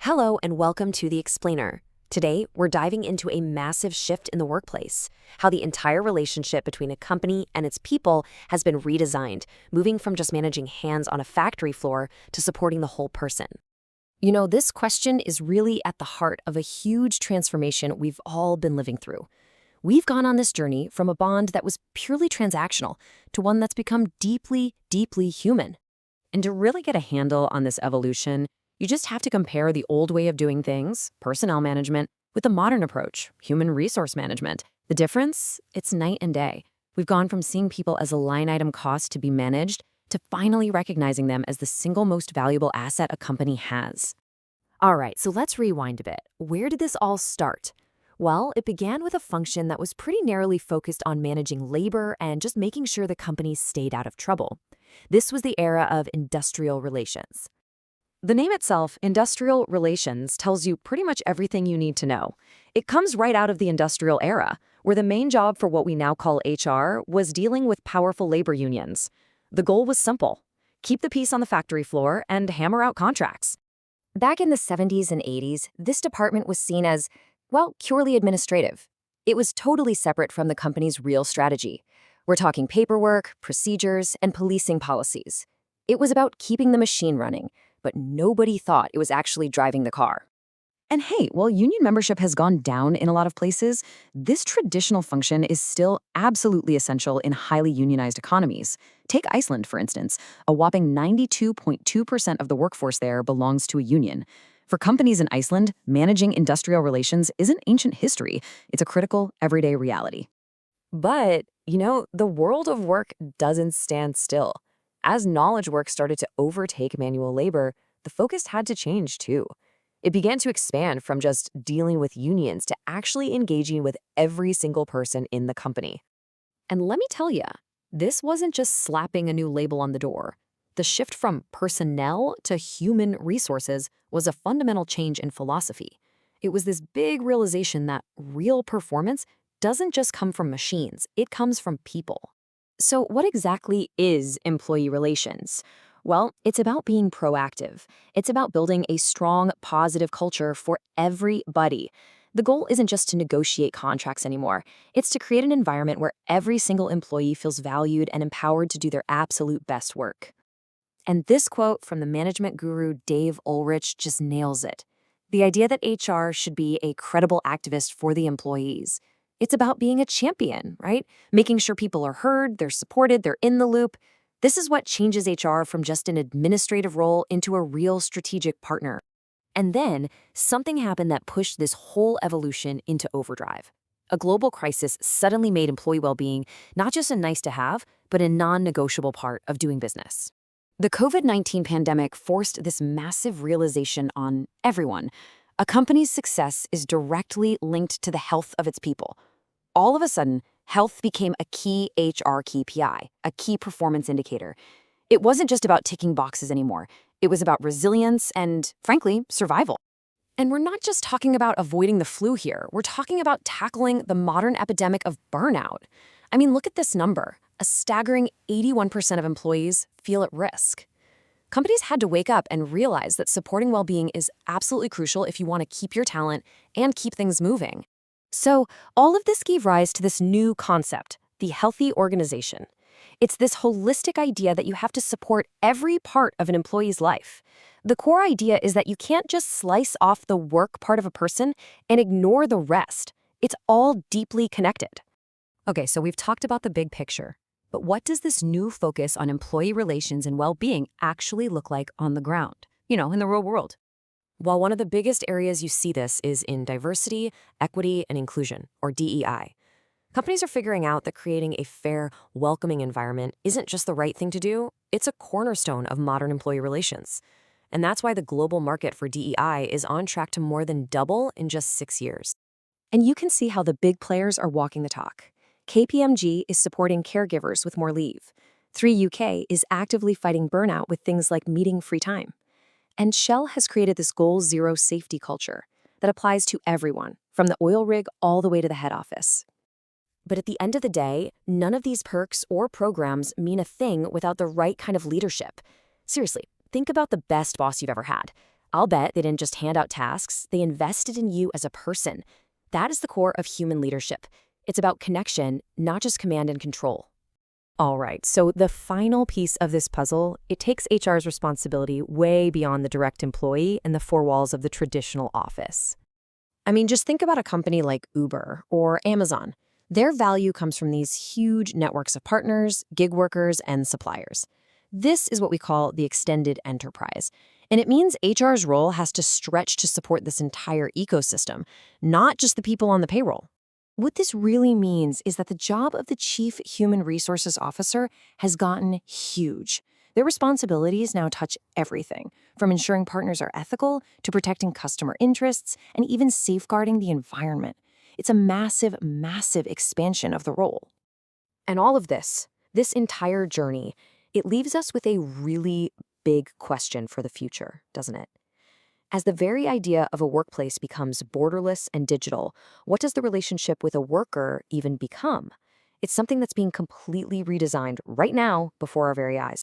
Hello and welcome to The Explainer. Today, we're diving into a massive shift in the workplace, how the entire relationship between a company and its people has been redesigned, moving from just managing hands on a factory floor to supporting the whole person. This question is really at the heart of a huge transformation we've all been living through. We've gone on this journey from a bond that was purely transactional to one that's become deeply, deeply human. And to really get a handle on this evolution, you just have to compare the old way of doing things, personnel management, with the modern approach, human resource management. The difference? It's night and day. We've gone from seeing people as a line item cost to be managed to finally recognizing them as the single most valuable asset a company has. All right, so let's rewind a bit. Where did this all start? Well, it began with a function that was pretty narrowly focused on managing labor and just making sure the company stayed out of trouble. This was the era of industrial relations. The name itself, industrial relations, tells you pretty much everything you need to know. It comes right out of the industrial era, where the main job for what we now call HR was dealing with powerful labor unions. The goal was simple: keep the peace on the factory floor and hammer out contracts. Back in the 70s and 80s, this department was seen as, purely administrative. It was totally separate from the company's real strategy. We're talking paperwork, procedures, and policing policies. It was about keeping the machine running, but nobody thought it was actually driving the car. And hey, while union membership has gone down in a lot of places, this traditional function is still absolutely essential in highly unionized economies. Take Iceland, for instance. A whopping 92.2% of the workforce there belongs to a union. For companies in Iceland, managing industrial relations isn't ancient history. It's a critical, everyday reality. But, the world of work doesn't stand still. As knowledge work started to overtake manual labor, the focus had to change too. It began to expand from just dealing with unions to actually engaging with every single person in the company. And let me tell you, this wasn't just slapping a new label on the door. The shift from personnel to human resources was a fundamental change in philosophy. It was this big realization that real performance doesn't just come from machines, it comes from people. So what exactly is employee relations? Well, it's about being proactive. It's about building a strong, positive culture for everybody. The goal isn't just to negotiate contracts anymore. It's to create an environment where every single employee feels valued and empowered to do their absolute best work. And this quote from the management guru Dave Ulrich just nails it. The idea that HR should be a credible activist for the employees. It's about being a champion, right? Making sure people are heard, they're supported, they're in the loop. This is what changes HR from just an administrative role into a real strategic partner. And then something happened that pushed this whole evolution into overdrive. A global crisis suddenly made employee well-being not just a nice-to-have, but a non-negotiable part of doing business. The COVID-19 pandemic forced this massive realization on everyone. A company's success is directly linked to the health of its people. All of a sudden, health became a key HR KPI, a key performance indicator. It wasn't just about ticking boxes anymore. It was about resilience and, frankly, survival. And we're not just talking about avoiding the flu here. We're talking about tackling the modern epidemic of burnout. I mean, look at this number. A staggering 81% of employees feel at risk. Companies had to wake up and realize that supporting well-being is absolutely crucial if you want to keep your talent and keep things moving. So all of this gave rise to this new concept, the healthy organization. It's this holistic idea that you have to support every part of an employee's life. The core idea is that you can't just slice off the work part of a person and ignore the rest. It's all deeply connected. Okay, so we've talked about the big picture. But what does this new focus on employee relations and well-being actually look like on the ground, in the real world? While one of the biggest areas you see this is in diversity, equity, and inclusion, or DEI. Companies are figuring out that creating a fair, welcoming environment isn't just the right thing to do, it's a cornerstone of modern employee relations. And that's why the global market for DEI is on track to more than double in just 6 years. And you can see how the big players are walking the talk. KPMG is supporting caregivers with more leave. 3UK is actively fighting burnout with things like meeting free time. And Shell has created this goal zero safety culture that applies to everyone, from the oil rig all the way to the head office. But at the end of the day, none of these perks or programs mean a thing without the right kind of leadership. Seriously, think about the best boss you've ever had. I'll bet they didn't just hand out tasks, they invested in you as a person. That is the core of human leadership. It's about connection, not just command and control. All right, so the final piece of this puzzle, it takes HR's responsibility way beyond the direct employee and the four walls of the traditional office. I mean, just think about a company like Uber or Amazon. Their value comes from these huge networks of partners, gig workers, and suppliers. This is what we call the extended enterprise. And it means HR's role has to stretch to support this entire ecosystem, not just the people on the payroll. What this really means is that the job of the Chief Human Resources Officer has gotten huge. Their responsibilities now touch everything, from ensuring partners are ethical to protecting customer interests and even safeguarding the environment. It's a massive, massive expansion of the role. And all of this entire journey, it leaves us with a really big question for the future, doesn't it? As the very idea of a workplace becomes borderless and digital, what does the relationship with a worker even become? It's something that's being completely redesigned right now before our very eyes.